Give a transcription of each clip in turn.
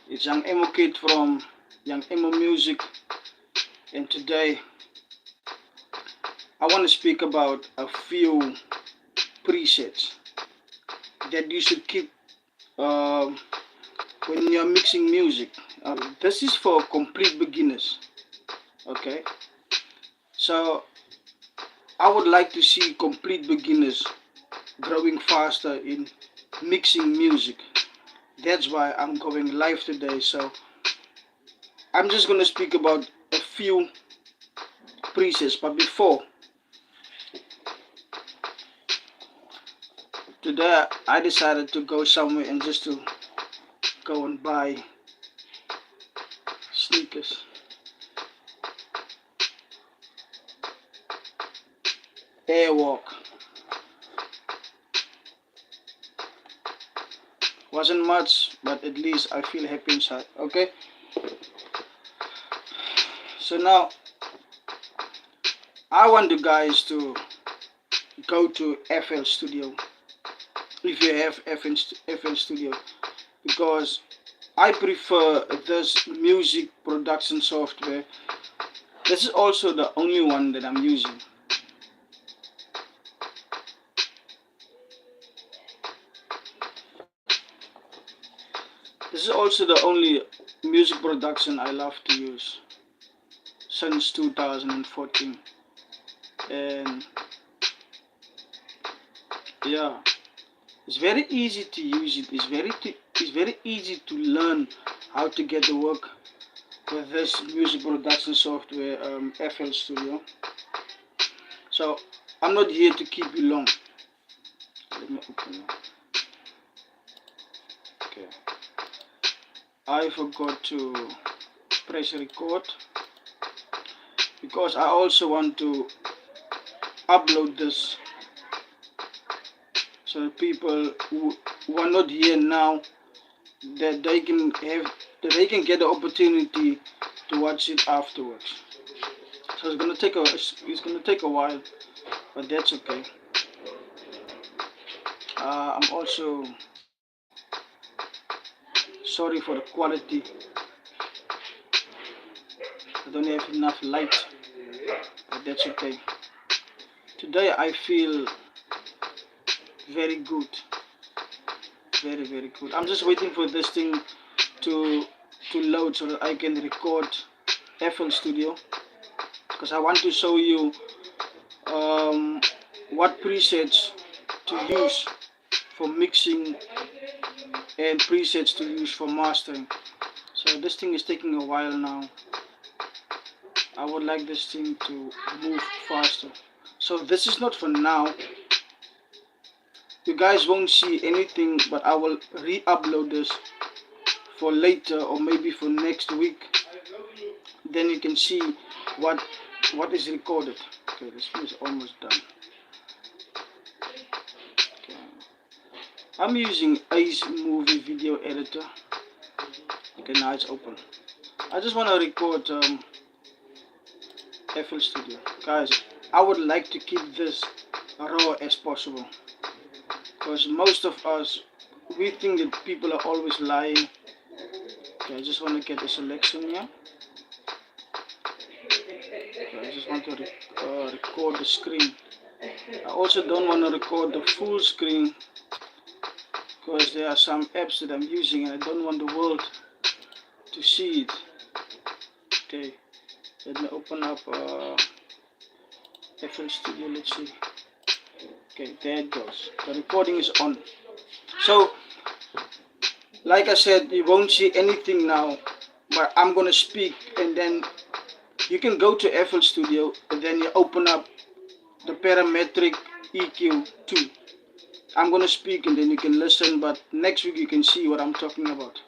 It's Young Emo Kid from YoungAmoMusic, and today I want to speak about a few presets that you should keep um when you're mixing music. This is for complete beginners, okay? So I would like to see complete beginners growing faster in mixing music. That's why I'm going live today. So I'm just gonna speak about a few presets, but before today I decided to go somewhere and just to go and buy sneakers. Airwalk. Wasn't much, but at least I feel happy inside. Okay? So now I want you guys to go to FL Studio if you have FL Studio, because I prefer this music production software. This is also the only one that I'm using. This is also the only music production I love to use since 2014. And yeah, it's very easy to use it. It's very easy to learn how to get the work with this music production software, FL Studio. So I'm not here to keep you long. Let me open it. Okay. I forgot to press record because I also want to upload this so that people who are not here now, that they can get the opportunity to watch it afterwards. So it's gonna take a while, but that's okay. I'm also sorry for the quality. I don't have enough light, but that's okay. Today I feel very good, very good. I'm just waiting for this thing to load so that I can record FL Studio, because I want to show you what presets to use for mixing and presets to use for mastering. So this thing is taking a while now. I would like this thing to move faster. So this is not for now. You guys won't see anything, but I will re-upload this for later or maybe for next week. Then you can see what is recorded. Okay, this one is almost done. Okay. I'm using Ace Movie Video Editor. Okay, now it's open. I just want to record FL Studio. Guys, I would like to keep this raw as possible, because most of us, we think that people are always lying. Okay, I just want to get a selection here. Okay, I just want to record the screen. I also don't want to record the full screen, because there are some apps that I'm using and I don't want the world to see it. Okay, let me open up FL Studio. Let's see. Okay, there it goes. The recording is on. So, like I said, you won't see anything now, but I'm gonna speak, and then you can go to FL Studio and then you open up the Parametric EQ2. I'm gonna speak and then you can listen, but next week you can see what I'm talking about.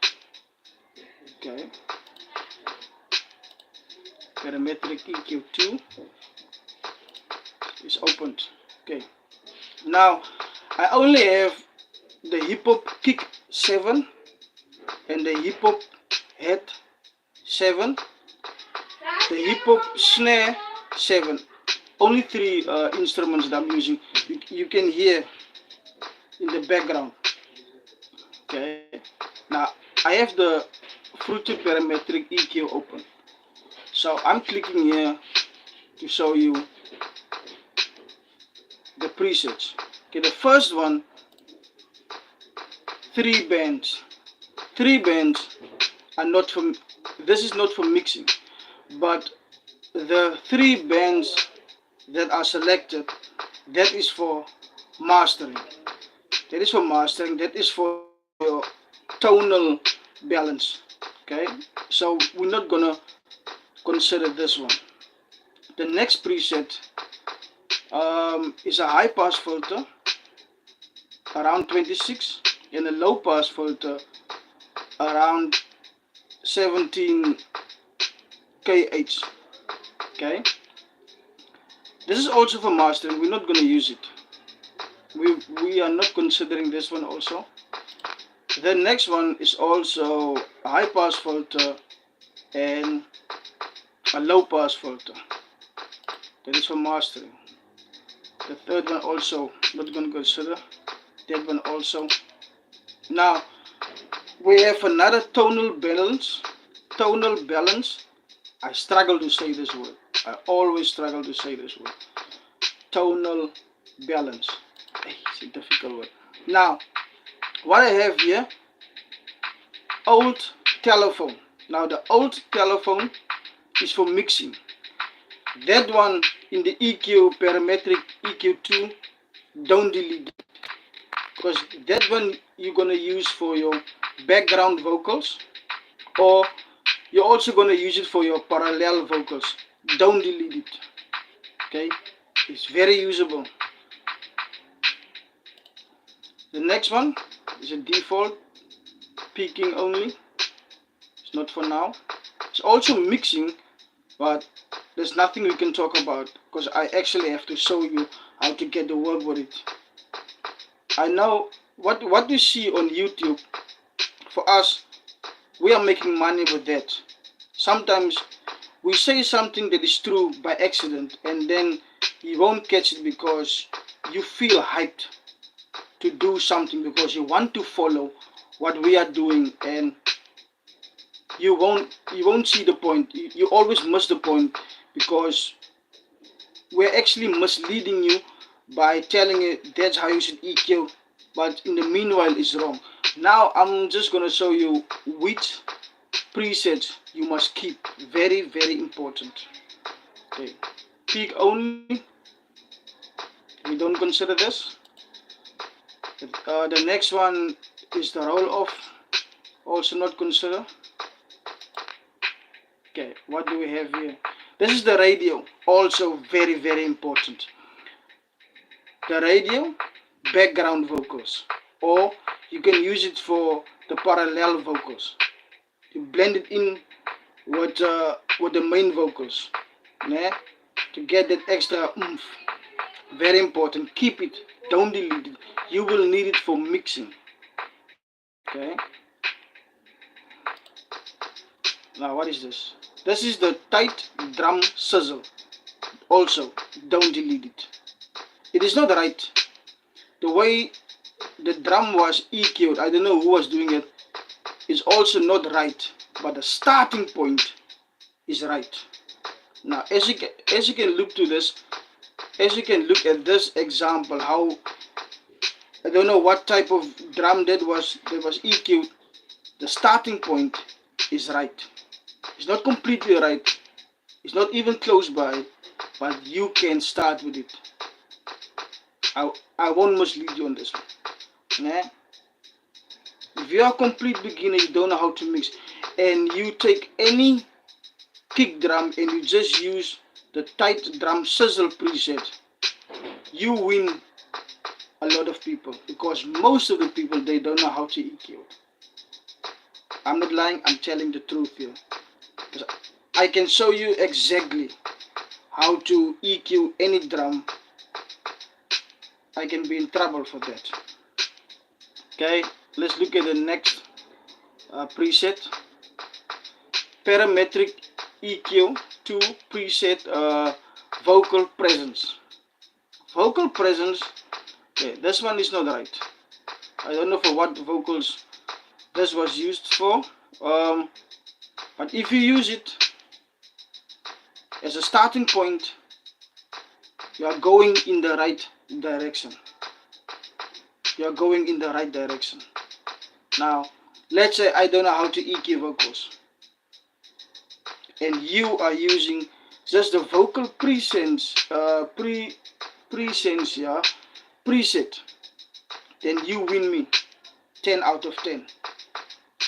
Okay. Parametric EQ2 is opened. Okay. Now I only have the hip hop kick 7 and the hip hop head 7, the hip hop snare 7. Only 3 instruments that I'm using. You can hear in the background. Okay. Now I I have the Fruity Parametric EQ open. So I'm clicking here to show you the presets. Okay, the first one, 3 bands. 3 bands are not for, this is not for mixing, but the 3 bands that are selected, that is for mastering. That is for mastering, that is for your tonal balance. Okay, so we're not gonna consider this one. The next preset is a high pass filter around 26 and a low pass filter around 17 kHz. Okay, this is also for mastering. We're not going to use it. We are not considering this one also. The next one is also a high pass filter and a low pass filter. That is for mastering. The third one also not going to consider. That one also. Now we have another tonal balance. Tonal balance. I struggle to say this word. I always struggle to say this word. Tonal balance. It's a difficult word. Now, what I have here, old telephone. Now the old telephone is for mixing. That one in the EQ, Parametric EQ2, don't delete it. Because that one you're going to use for your background vocals, or you're also going to use it for your parallel vocals. Don't delete it. Okay, it's very usable. The next one is a default peaking only. It's not for now. It's also mixing, but there's nothing we can talk about because I actually have to show you how to get the work with it. I know what you see on YouTube, for us, we are making money with that. Sometimes we say something that is true by accident and then you won't catch it because you feel hyped to do something, because you want to follow what we are doing, and you won't see the point. You always miss the point because we're actually misleading you by telling you that's how you should EQ, but in the meanwhile it's wrong. Now I'm just gonna show you which presets you must keep. Very, very important. Okay, peak only, we don't consider this. The next one is the roll off, also not consider. Okay, what do we have here? This is the radio, also very, very important. The radio, background vocals, or you can use it for the parallel vocals. You blend it in with the main vocals, yeah, to get that extra oomph. Very important. Keep it. Don't delete it. You will need it for mixing. Okay. Now what is this? This is the tight drum sizzle. Also, don't delete it. It is not right. The way the drum was EQ'd, I don't know who was doing it, is also not right. But the starting point is right. Now, as you can look to this, as you can look at this example, how I don't know what type of drum that was EQ'd. The starting point is right. It's not completely right. It's not even close by, but you can start with it. I won't mislead you on this one. Yeah? If you are a complete beginner, you don't know how to mix, and you take any kick drum and you just use the tight drum sizzle preset, you win a lot of people, because most of the people, they don't know how to EQ. I'm not lying, I'm telling the truth here. I can show you exactly how to EQ any drum. I can be in trouble for that. Okay, let's look at the next preset. Parametric EQ2 preset, vocal presence. Vocal presence, okay, this one is not right. I don't know for what vocals this was used for. But if you use it as a starting point, you are going in the right direction. You are going in the right direction. Now, let's say I don't know how to EQ vocals, and you are using just the vocal presets, preset, then you win me 10 out of 10.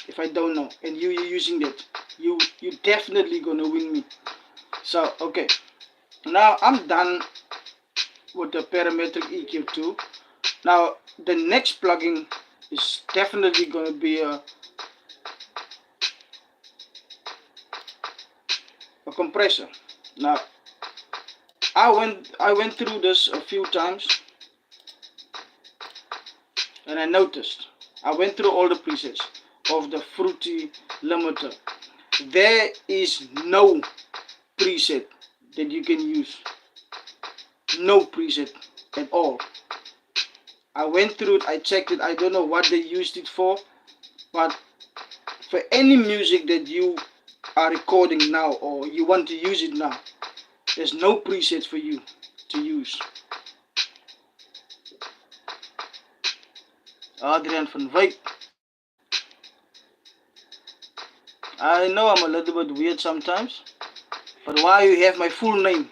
If I don't know, and you're using that, you definitely gonna win me. So okay, now I'm done with the Parametric EQ2. Now the next plugin is definitely gonna be a compressor. Now I went through this a few times, and I noticed I went through all the presets of the Fruity limiter. There is no preset that you can use. No preset at all. I went through it, I checked it, I don't know what they used it for, but for any music that you are recording now or you want to use it now, there's no preset for you to use. Adrian van Wyk. I know I'm a little bit weird sometimes, but why you have my full name?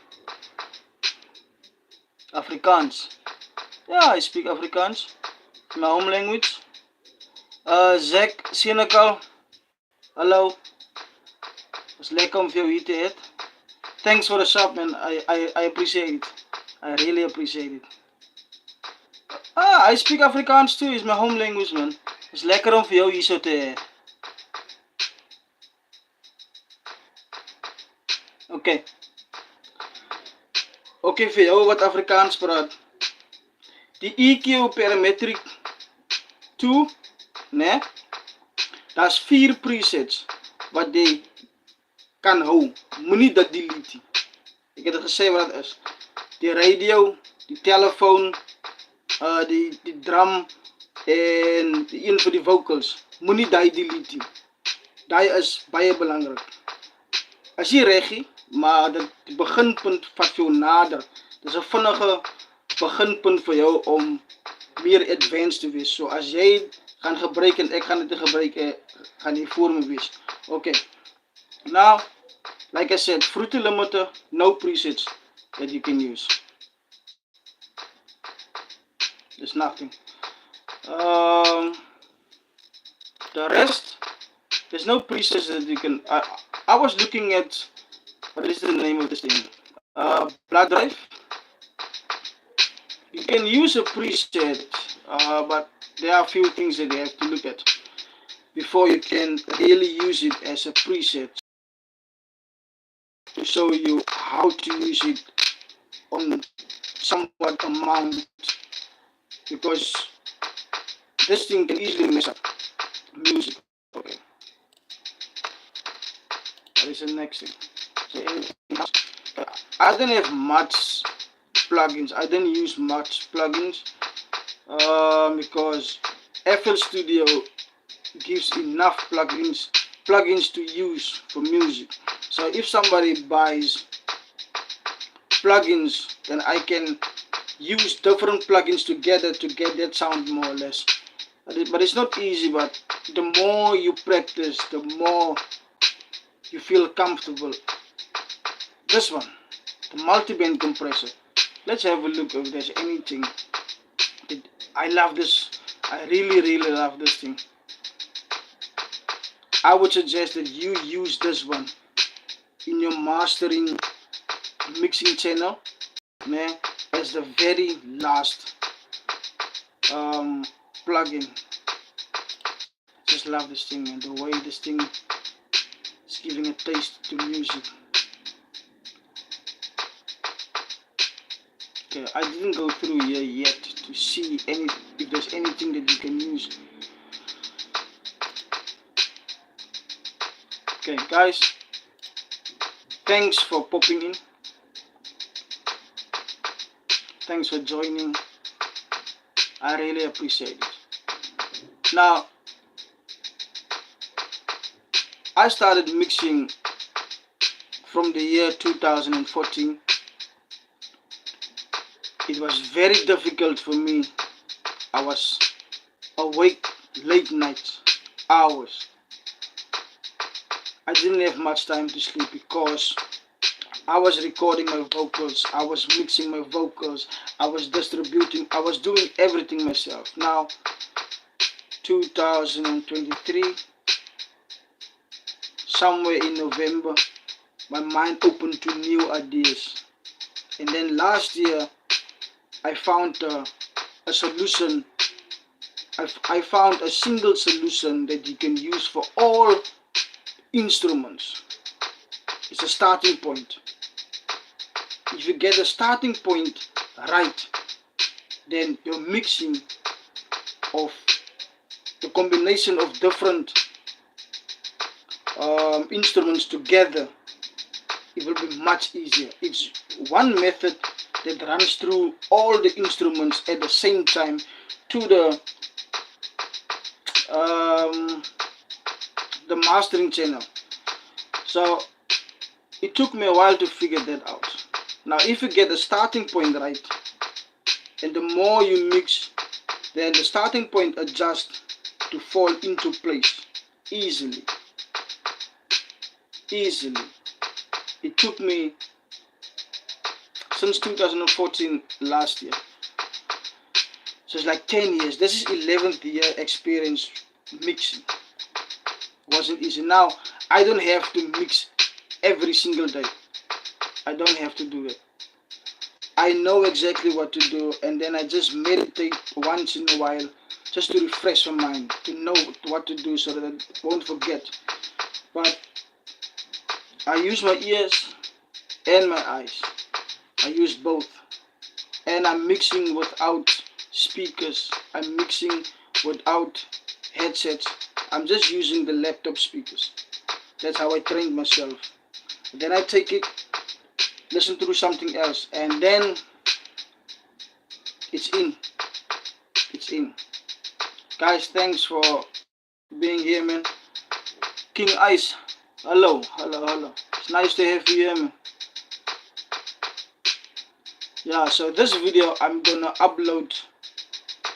Afrikaans. Yeah, I speak Afrikaans, my home language. Zach Senegal. Hallo. It's lekker om vir jou hier te hê. Thanks for the sub, man. I appreciate it. I really appreciate it. I speak Afrikaans too. It's my home language, man. It's lekker om vir jou hier so te hê. Okay. Okay, vir jou wat Afrikaans praat. Die EQ Parametric 2, né? Daar's 4 presets wat jy kan hou. Moenie dit delete nie. Ek het dit gesê wat dit is. Die radio, die telefoon, die drum en die een vir die vocals. Moenie daai delete nie. Daai is baie belangrik. As jy reggie, maar die beginpunt vat jou nader. Dis 'n vinnige beginpunt vir jou om meer advanced te wees. So as jy gaan gebruik en ek gaan dit gebruik, gaan jy voor me wees. Okay. Now, like I said, Fruity limiter, no presets that you can use. There's nothing. The rest, there's no presets that you can. I was looking at, what is the name of this thing? Blood drive. You can use a preset, but there are a few things that you have to look at before you can really use it as a preset. To show you how to use it on somewhat amount, because this thing can easily mess up music. Okay. What is the next thing? So I don't have much plugins. I don't use much plugins because FL Studio gives enough plugins to use for music. So if somebody buys plugins, then I can use different plugins together to get that sound more or less. But it's not easy, but the more you practice, the more you feel comfortable. This one, the multi-band compressor. Let's have a look if there's anything. I love this. I really love this thing. I would suggest that you use this one in your mastering mixing channel, man, as the very last plugin. Just love this thing, man. The way this thing is giving a taste to music. Okay, I didn't go through here yet to see if there's anything that you can use. Okay, guys, thanks for popping in. Thanks for joining. I really appreciate it. Now, I started mixing from the year 2014. It was very difficult for me. I was awake late nights, hours. I didn't have much time to sleep because I was recording my vocals, I was mixing my vocals, I was distributing, I was doing everything myself. Now, 2023, somewhere in November, my mind opened to new ideas. And then last year, I found a solution. I found a single solution that you can use for all instruments. It's a starting point. If you get the starting point right, then your mixing of the combination of different instruments together, it will be much easier. It's one method that runs through all the instruments at the same time to the mastering channel. So it took me a while to figure that out. Now if you get the starting point right, and the more you mix, then the starting point adjusts to fall into place easily. It took me since 2014, last year. So it's like 10 years. This is 11th year experience mixing. It wasn't easy. Now I don't have to mix every single day. I don't have to do it. I know exactly what to do, and then I just meditate once in a while just to refresh my mind, to know what to do so that I won't forget. But I use my ears and my eyes. I use both. And I'm mixing without speakers. I'm mixing without headsets. I'm just using the laptop speakers. That's how I trained myself. Then I take it, listen through something else, and then it's in. It's in. Guys, thanks for being here, man. King Ice, hello. It's nice to have you here, man. Yeah, so this video I'm gonna upload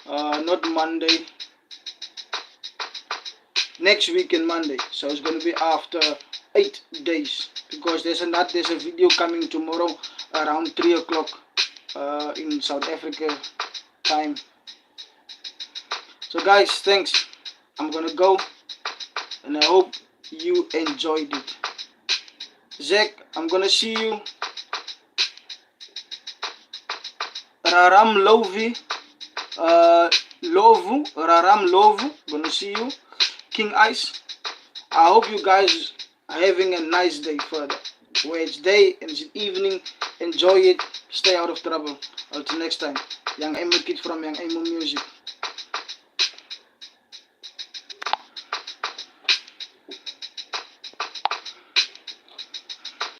not Monday, next weekend Monday. So it's gonna be after 8 days, because there's a video coming tomorrow around 3 o'clock in South Africa time. So guys, thanks. I'm gonna go, and I hope you enjoyed it. Zach, I'm gonna see you. Raram Lovi, Raram Lovu, gonna see you. King Ice, I hope you guys are having a nice day further. Where it's day and it's evening, enjoy it, stay out of trouble. Until next time, YoungAmoMusic from YoungAmoMusic.